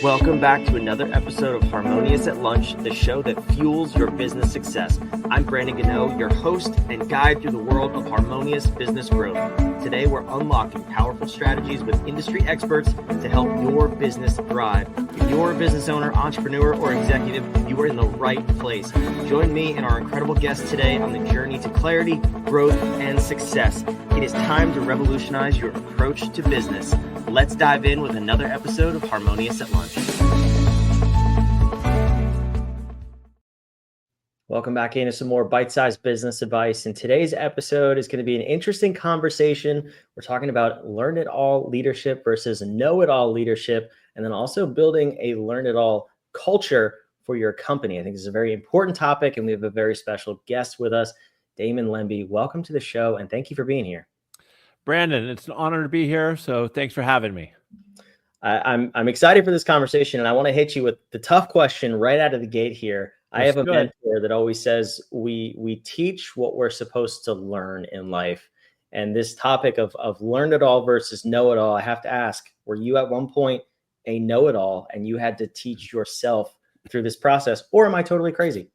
Welcome back to another episode of Harmonious at Lunch, the show that fuels your business success. I'm Brandon Gano, your host and guide through the world of harmonious business growth. Today, we're unlocking powerful strategies with industry experts to help your business thrive. If you're a business owner, entrepreneur, or executive, you are in the right place. Join me and our incredible guests today on the journey to clarity, growth, and success. It is time to revolutionize your approach to business. Let's dive in with another episode of Harmonious at Lunch. Welcome back into some more bite-sized business advice. And today's episode is going to be an interesting conversation. We're talking about learn-it-all leadership versus know-it-all leadership, and then also building a learn-it-all culture for your company. I think this is a very important topic, and we have a very special guest with us, Damon Lemby. Welcome to the show, and thank you for being here. Brandon, it's an honor to be here. So thanks for having me. I'm excited for this conversation, and I want to hit you with the tough question right out of the gate here. I have a mentor that always says we teach what we're supposed to learn in life. And this topic of learn it all versus know it all, I have to ask, were you at one point a know it all and you had to teach yourself through this process, or am I totally crazy?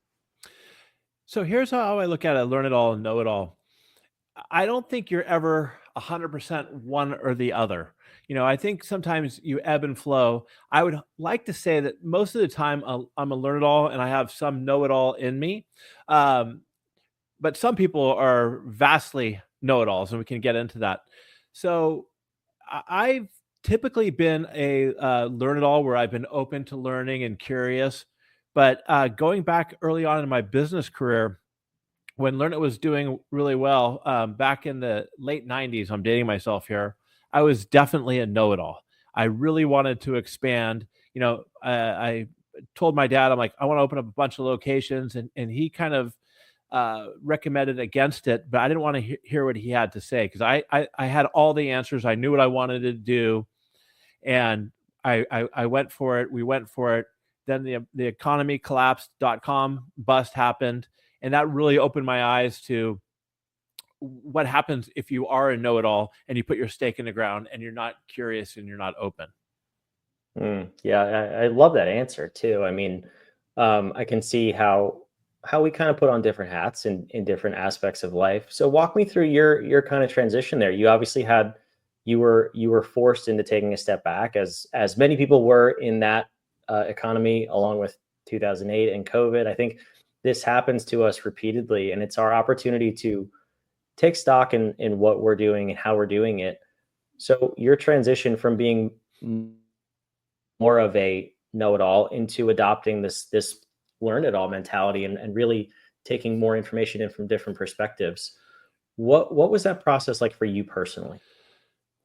So here's how I look at it, learn it all and know it all. I don't think you're ever 100% one or the other. You know, I think sometimes you ebb and flow. I would like to say that most of the time I'm a learn-it-all and I have some know-it-all in me. But some people are vastly know-it-alls, and we can get into that. So I've typically been a learn-it-all where I've been open to learning and curious. But going back early on in my business career, when Learn It was doing really well, back in the late 90s, I'm dating myself here, I was definitely a know-it-all. I really wanted to expand. You know, I told my dad, I'm like, I want to open up a bunch of locations, and he kind of recommended against it, but I didn't want to hear what he had to say because I had all the answers. I knew what I wanted to do, and I went for it. We went for it. Then the economy collapsed, .com bust happened. And that really opened my eyes to what happens if you are a know-it-all and you put your stake in the ground and you're not curious and you're not open. Yeah, I love that answer too. I mean, I can see how we kind of put on different hats in different aspects of life. So walk me through your kind of transition there. You obviously you were forced into taking a step back, as many people were in that economy, along with 2008 and COVID. I think this happens to us repeatedly, and it's our opportunity to take stock in what we're doing and how we're doing it. So your transition from being more of a know-it-all into adopting this learn-it-all mentality and really taking more information in from different perspectives. What was that process like for you personally?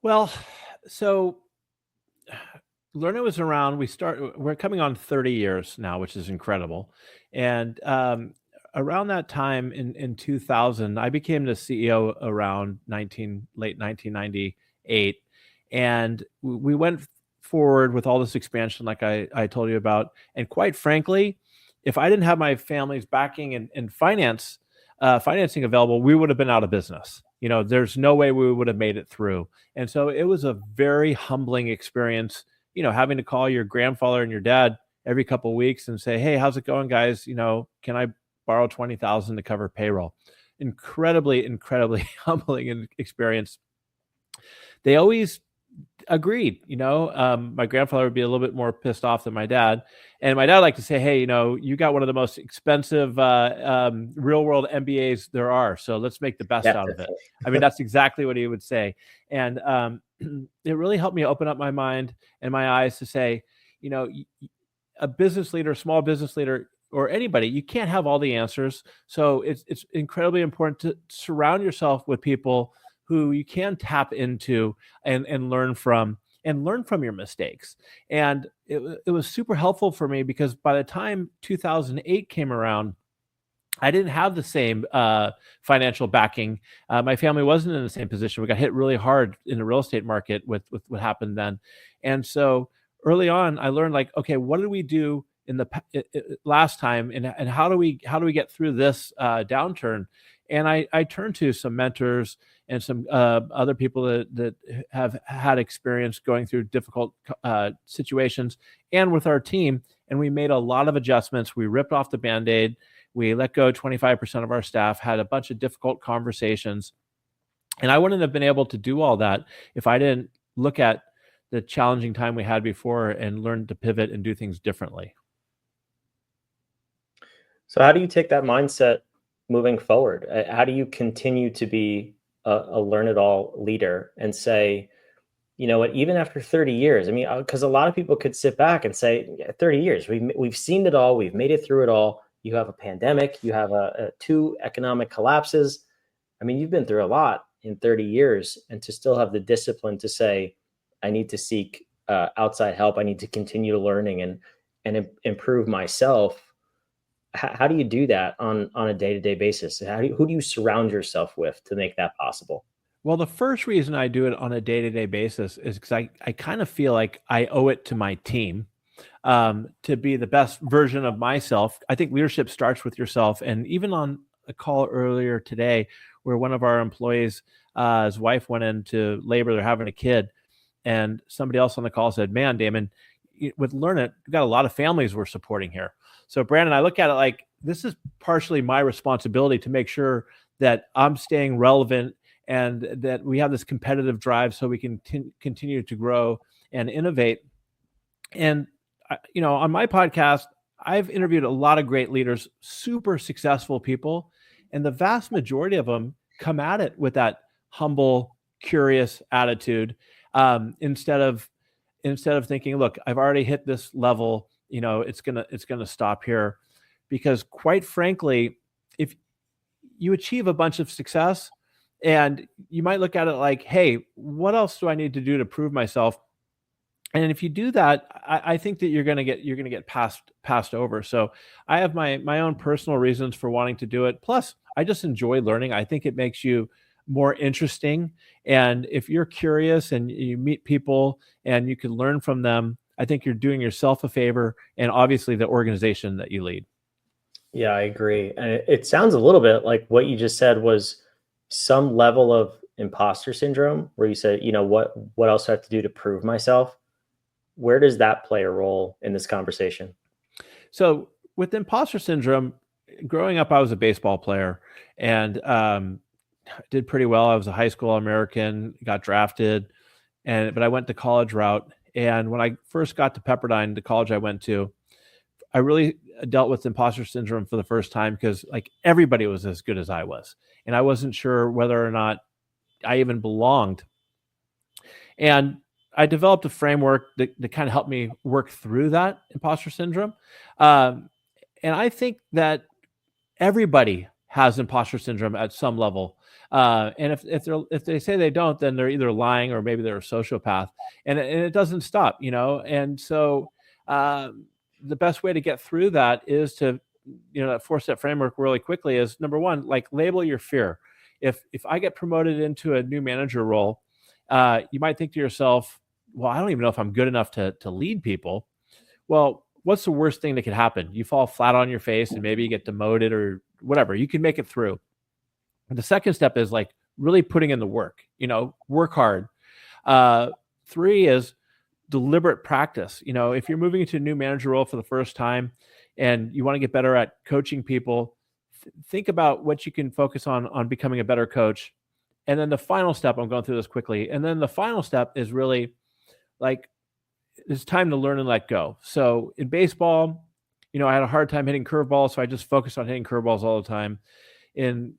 Well, so Learn It was around, we're coming on 30 years now, which is incredible. And around that time in 2000, I became the CEO around late 1998. And we went forward with all this expansion, like I told you about. And quite frankly, if I didn't have my family's backing and financing available, we would have been out of business. You know, there's no way we would have made it through. And so it was a very humbling experience, you know, having to call your grandfather and your dad every couple of weeks and say, hey, how's it going, guys? You know, can I borrow $20,000 to cover payroll? Incredibly humbling experience. They always agreed, you know. My grandfather would be a little bit more pissed off than my dad. And my dad liked to say, hey, you know, you got one of the most expensive real world MBAs there are. So let's make the best out of it. I mean, that's exactly what he would say. And it really helped me open up my mind and my eyes to say, you know, a business leader, small business leader, or anybody, you can't have all the answers. So it's incredibly important to surround yourself with people who you can tap into and learn from your mistakes. And it was super helpful for me because by the time 2008 came around, I didn't have the same financial backing. My family wasn't in the same position. We got hit really hard in the real estate market with what happened then. And so early on, I learned, like, okay, what did we do in the last time, and how do we get through this downturn? And I turned to some mentors and some other people that have had experience going through difficult situations, and with our team. And we made a lot of adjustments. We ripped off the Band-Aid. We let go 25% of our staff, had a bunch of difficult conversations. And I wouldn't have been able to do all that if I didn't look at the challenging time we had before and learn to pivot and do things differently. So how do you take that mindset moving forward? How do you continue to be a learn it all leader and say, you know what, even after 30 years, I mean, because a lot of people could sit back and say, yeah, 30 years, we've seen it all, we've made it through it all. You have a pandemic, you have two economic collapses. I mean, you've been through a lot in 30 years, and to still have the discipline to say, I need to seek outside help. I need to continue learning and improve myself. How do you do that on a day-to-day basis? Who do you surround yourself with to make that possible? Well, the first reason I do it on a day-to-day basis is because I kind of feel like I owe it to my team to be the best version of myself. I think leadership starts with yourself. And even on a call earlier today, where one of our employees, his wife went into labor, they're having a kid, and somebody else on the call said, "Man, Damon, with Learn It, we've got a lot of families we're supporting here." So, Brandon, I look at it like this is partially my responsibility to make sure that I'm staying relevant and that we have this competitive drive so we can continue to grow and innovate. And, on my podcast, I've interviewed a lot of great leaders, super successful people, and the vast majority of them come at it with that humble, curious attitude, instead of thinking, look, I've already hit this level, it's gonna stop here. Because quite frankly, if you achieve a bunch of success, and you might look at it like, hey, what else do I need to do to prove myself? And if you do that, I think that you're gonna get passed over. So I have my own personal reasons for wanting to do it. Plus, I just enjoy learning. I think it makes you more interesting. And if you're curious and you meet people and you can learn from them, I think you're doing yourself a favor, and obviously the organization that you lead. Yeah, I agree. And it sounds a little bit like what you just said was some level of imposter syndrome, where you said, you know, what else do I have to do to prove myself? Where does that play a role in this conversation? So with imposter syndrome, growing up, I was a baseball player and did pretty well. I was a high school All-American, got drafted, but I went the college route. And when I first got to Pepperdine, the college I went to, I really dealt with imposter syndrome for the first time because like everybody was as good as I was. And I wasn't sure whether or not I even belonged. And I developed a framework that kind of helped me work through that imposter syndrome. And I think that everybody has imposter syndrome at some level. And if they say they don't, then they're either lying or maybe they're a sociopath. And it doesn't stop, And so the best way to get through that is to, that 4-step framework really quickly is number one, like label your fear. If I get promoted into a new manager role, you might think to yourself, well, I don't even know if I'm good enough to lead people. Well, what's the worst thing that could happen? You fall flat on your face and maybe you get demoted or whatever. You can make it through. And the second step is like really putting in the work, work hard. 3 is deliberate practice. If you're moving into a new manager role for the first time and you want to get better at coaching people, think about what you can focus on becoming a better coach. And then the final step, I'm going through this quickly. And then the final step is really like, it's time to learn and let go. So in baseball, I had a hard time hitting curveballs, so I just focused on hitting curveballs all the time. In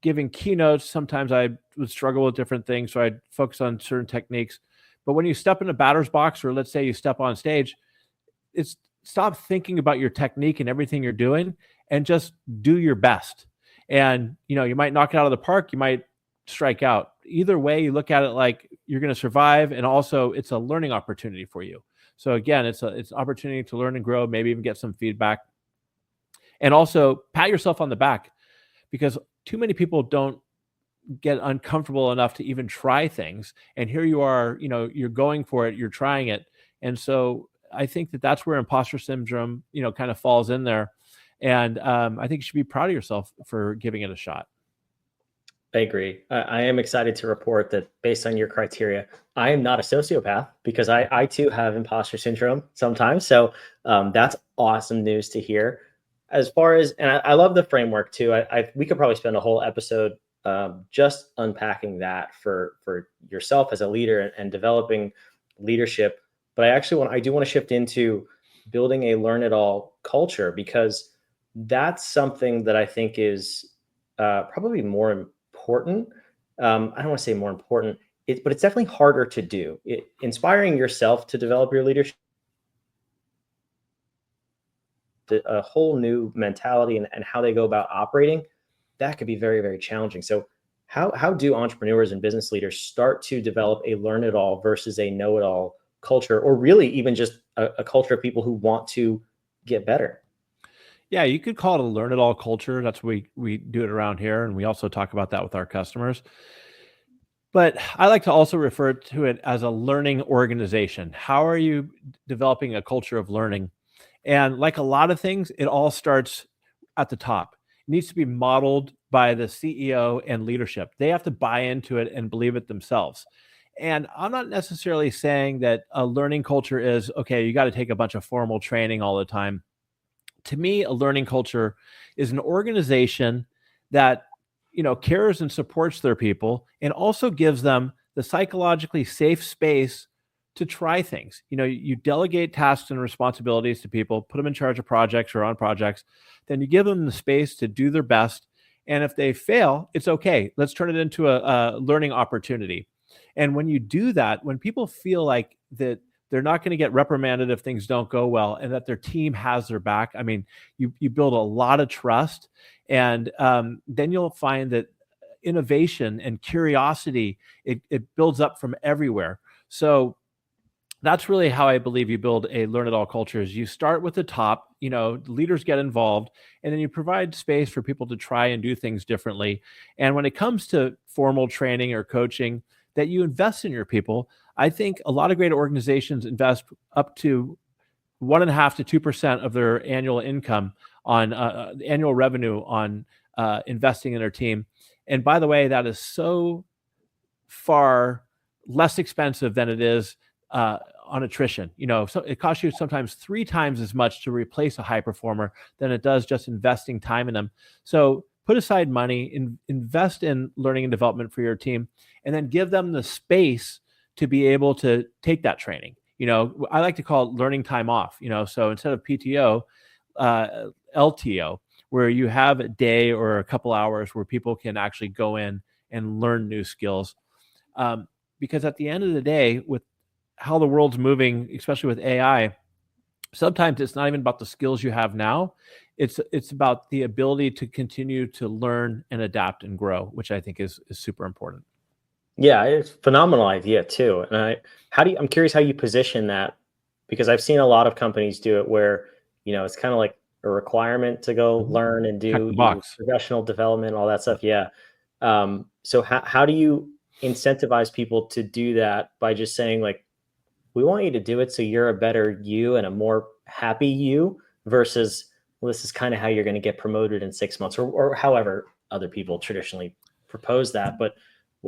giving keynotes, sometimes I would struggle with different things, so I'd focus on certain techniques. But when you step in a batter's box, or let's say you step on stage, it's stop thinking about your technique and everything you're doing and just do your best. And, you might knock it out of the park, you might strike out. Either way, you look at it like you're going to survive, and also it's a learning opportunity for you. So again, it's an opportunity to learn and grow, maybe even get some feedback. And also pat yourself on the back, because too many people don't get uncomfortable enough to even try things. And here you are, you're going for it, you're trying it. And so I think that that's where imposter syndrome, kind of falls in there. And I think you should be proud of yourself for giving it a shot. I agree. I am excited to report that based on your criteria, I am not a sociopath because I too have imposter syndrome sometimes. So that's awesome news to hear. As far as, and I love the framework too. We could probably spend a whole episode just unpacking that for yourself as a leader and developing leadership. But I do want to shift into building a learn it all culture because that's something that I think is probably more important. I don't want to say more important, but it's definitely harder to do. Inspiring yourself to develop your leadership, a whole new mentality and how they go about operating, that could be very, very challenging. So how do entrepreneurs and business leaders start to develop a learn it all versus a know it all culture, or really even just a culture of people who want to get better? Yeah, you could call it a learn it all culture. That's what we do it around here. And we also talk about that with our customers. But I like to also refer to it as a learning organization. How are you developing a culture of learning? And like a lot of things, it all starts at the top. It needs to be modeled by the CEO and leadership. They have to buy into it and believe it themselves. And I'm not necessarily saying that a learning culture is okay, you got to take a bunch of formal training all the time. To me, a learning culture is an organization that cares and supports their people and also gives them the psychologically safe space to try things. You delegate tasks and responsibilities to people, put them in charge of projects or on projects, then you give them the space to do their best. And if they fail, it's okay. Let's turn it into a learning opportunity. And when you do that, when people feel like that they're not going to get reprimanded if things don't go well and that their team has their back, I mean, you build a lot of trust. And then you'll find that innovation and curiosity, it builds up from everywhere. So that's really how I believe you build a learn it all culture. Is you start with the top, leaders get involved, and then you provide space for people to try and do things differently. And when it comes to formal training or coaching, that you invest in your people. I think a lot of great organizations invest up to 1.5 to 2% of their annual income on annual revenue on investing in their team. And by the way, that is so far less expensive than it is on attrition. So it costs you sometimes 3 times as much to replace a high performer than it does just investing time in them. So put aside money, invest in learning and development for your team, and then give them the space to be able to take that training. I like to call it learning time off. So instead of PTO, LTO, where you have a day or a couple hours where people can actually go in and learn new skills. Because at the end of the day, with how the world's moving, especially with AI, sometimes it's not even about the skills you have now. It's about the ability to continue to learn and adapt and grow, which I think is super important. Yeah, it's a phenomenal idea too. And I'm curious how you position that, because I've seen a lot of companies do it where, it's kind of like a requirement to go learn and Check do the box. professional development, all that stuff. Yeah. So how do you incentivize people to do that by just saying like, we want you to do it so you're a better you and a more happy you, versus, well, this is kind of how you're going to get promoted in 6 months, or however other people traditionally propose that. But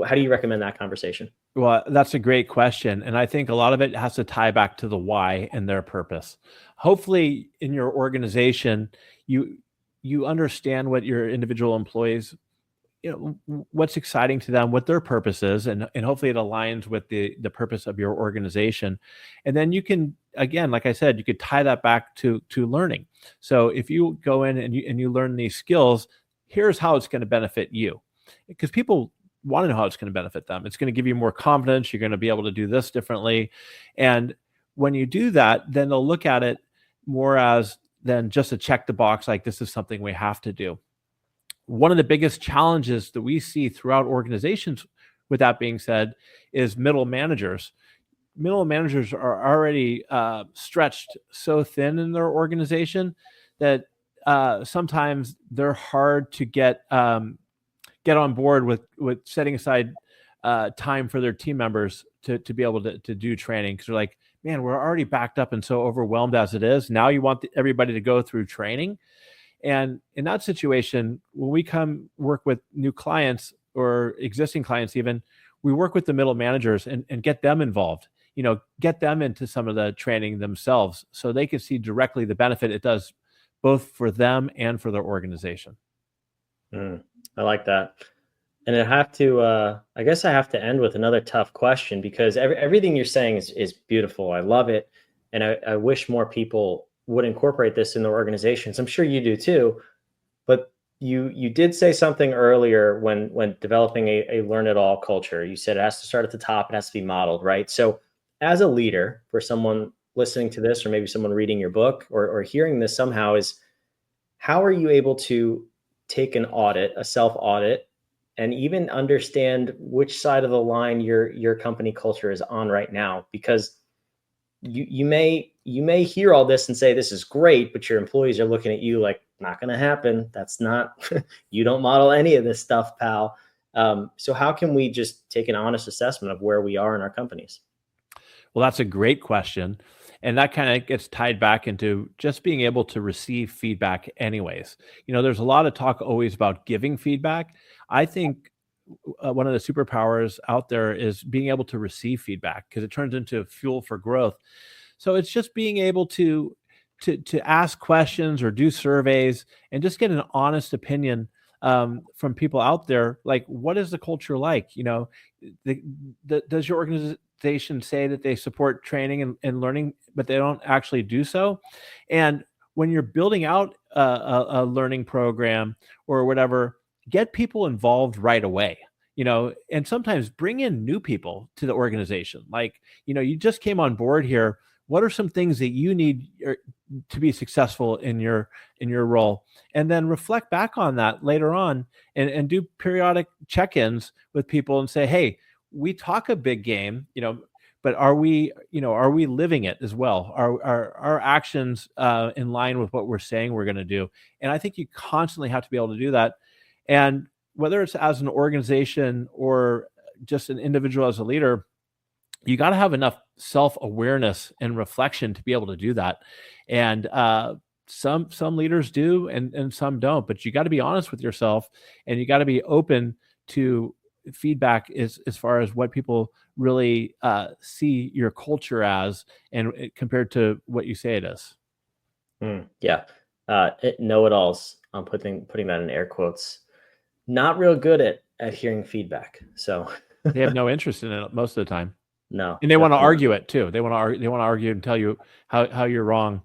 how do you recommend that conversation? Well, that's a great question. And I think a lot of it has to tie back to the why and their purpose. Hopefully in your organization, you understand what your individual employees, what's exciting to them, what their purpose is, and hopefully it aligns with the purpose of your organization. And then you can, again, like I said, you could tie that back to learning. So if you go in and you learn these skills, here's how it's going to benefit you. Because people want to know how it's going to benefit them. It's going to give you more confidence. You're going to be able to do this differently. And when you do that, then they'll look at it more as than just a check the box, like this is something we have to do. One of the biggest challenges that we see throughout organizations, with that being said, is middle managers. Middle managers are already stretched so thin in their organization that sometimes they're hard to get on board with setting aside time for their team members to be able to do training, because they're like, man, we're already backed up and so overwhelmed as it is. Now you want everybody to go through training. And in that situation, when we come work with new clients, or existing clients even, we work with the middle managers and get them involved, get them into some of the training themselves so they can see directly the benefit it does both for them and for their organization. I like that. And I guess I have to end with another tough question, because everything you're saying is beautiful. I love it. And I wish more people would incorporate this in their organizations. I'm sure you do too. But you did say something earlier when developing a learn it all culture. You said it has to start at the top, it has to be modeled, right? So as a leader, for someone listening to this, or maybe someone reading your book or hearing this somehow, is how are you able to take an audit, a self audit, and even understand which side of the line your company culture is on right now? Because you may hear all this and say this is great, but your employees are looking at you like, not going to happen. That's not you don't model any of this stuff, pal. So how can we just take an honest assessment of where we are in our companies? Well, that's a great question. And that kind of gets tied back into just being able to receive feedback, anyways. There's a lot of talk always about giving feedback. I think one of the superpowers out there is being able to receive feedback, because it turns into fuel for growth. So it's just being able to ask questions or do surveys and just get an honest opinion from people out there. Like, what is the culture like? Does your organization say that they support training and learning, but they don't actually do so? And when you're building out a learning program or whatever, get people involved right away. And sometimes bring in new people to the organization. Like, you just came on board here. What are some things that you need to be successful in your role? And then reflect back on that later on and do periodic check-ins with people and say, hey, we talk a big game, but are we living it as well? Are our actions in line with what we're saying we're going to do? And I think you constantly have to be able to do that. And whether it's as an organization or just an individual as a leader, you got to have enough self-awareness and reflection to be able to do that. And some leaders do and some don't, but you got to be honest with yourself, and you got to be open to feedback as far as what people really see your culture as, and compared to what you say it is. Yeah. Know-it-alls. I'm putting that in air quotes. Not real good at hearing feedback. So they have no interest in it most of the time. No. And they want to argue it too. They want to argue and tell you how you're wrong.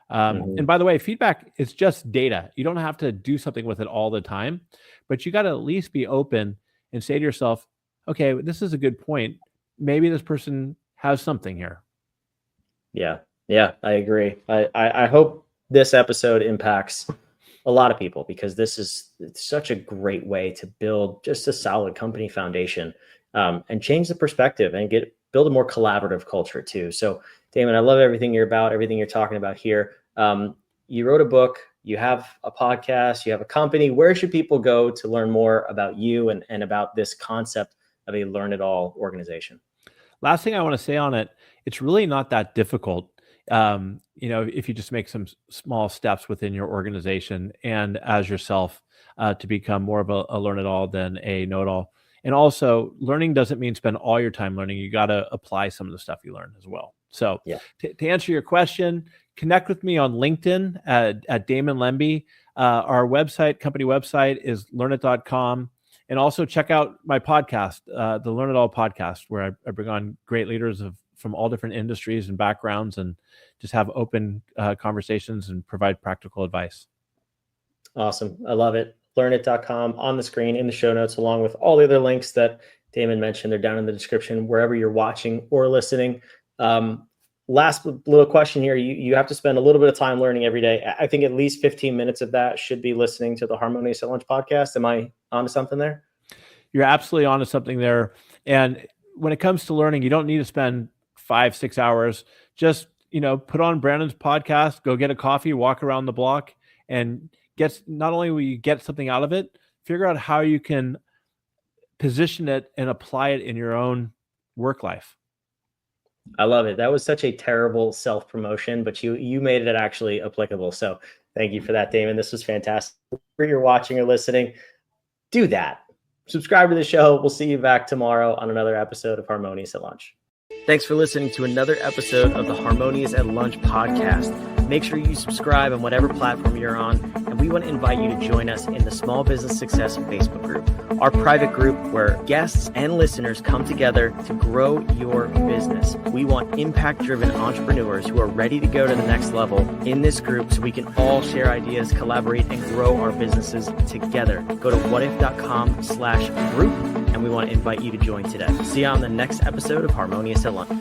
And by the way, feedback is just data. You don't have to do something with it all the time, but you got to at least be open and say to yourself, okay, this is a good point. Maybe this person has something here. Yeah, I agree. I hope this episode impacts a lot of people, because it's such a great way to build just a solid company foundation, and change the perspective and build a more collaborative culture too. So Damon, I love everything you're talking about here. You wrote a book, you have a podcast, you have a company. Where should people go to learn more about you and about this concept of a learn it all organization? Last thing I want to say on it, it's really not that difficult. If you just make some small steps within your organization and as yourself to become more of a learn it all than a know it all. And also, learning doesn't mean spend all your time learning. You got to apply some of the stuff you learn as well. So yeah. To answer your question, connect with me on LinkedIn at Damon Lemby. Our company website is learnit.com. And also check out my podcast, the Learn It All podcast, where I bring on great leaders from all different industries and backgrounds, and just have open conversations and provide practical advice. Awesome. I love it. Learnit.com on the screen in the show notes, along with all the other links that Damon mentioned. They're down in the description, wherever you're watching or listening. Last little question here. You have to spend a little bit of time learning every day. I think at least 15 minutes of that should be listening to the Harmonious at Lunch podcast. Am I onto something there? You're absolutely onto something there. And when it comes to learning, you don't need to spend 5-6 hours. Just, put on Brandon's podcast, go get a coffee, walk around the block, and not only will you get something out of it, figure out how you can position it and apply it in your own work life. I love it. That was such a terrible self-promotion, but you made it actually applicable. So thank you for that, Damon. This was fantastic. Whether you're watching or listening, do that. subscribe to the show. We'll see you back tomorrow on another episode of Harmonious at Lunch. Thanks for listening to another episode of the Harmonious at Lunch podcast. Make sure you subscribe on whatever platform you're on, and we want to invite you to join us in the Small Business Success Facebook group, our private group where guests and listeners come together to grow your business. We want impact-driven entrepreneurs who are ready to go to the next level in this group so we can all share ideas, collaborate, and grow our businesses together. Go to whatif.com/group, and we want to invite you to join today. See you on the next episode of Harmonious at Lunch.